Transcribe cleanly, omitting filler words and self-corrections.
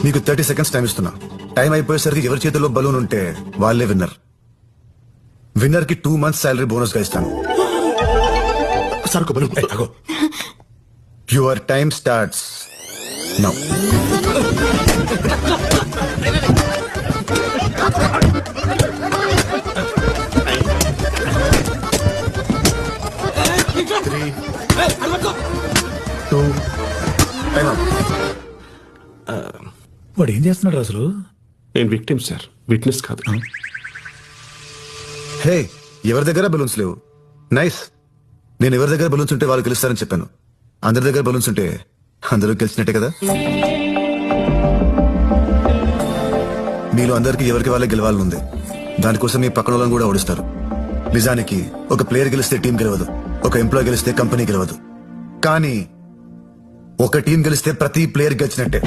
మీకు 30 seconds time ఇస్తున్నా. Time అయిపోయేసరికి ఎవరి చేతిలో బలూన్ ఉంటే వాళ్ళే విన్నర్. విన్నర్ కి 2 months శాలరీ బోనస్ గా ఇస్తాను. సార్ ఒక బలూన్ అగో. Your time starts now. వాడు ఏం చేస్తున్నాడు అసలు? నేను విక్టిమ్ సార్, విట్నెస్ కాదు. హే, ఎవరి దగ్గర బలూన్స్ లేవు. నైస్. నేను ఎవరి దగ్గర బలూన్స్ ఉంటే వాళ్ళు గెలుస్తారని చెప్పాను. అందరి దగ్గర బలూన్స్ ఉంటే అందరూ గెలిచినట్టే కదా. మీలో అందరికి ఎవరికి వాళ్ళే గెలవాలని ఉంది. దానికోసం మీ పక్కన వాళ్ళని కూడా ఓడిస్తారు. నిజానికి ఒక ప్లేయర్ గెలిస్తే టీం గెలవదు, ఒక ఎంప్లాయ్ గెలిస్తే కంపెనీ గెలవదు. కానీ ఒక టీం గెలిస్తే ప్రతి ప్లేయర్ గెలిచినట్టే.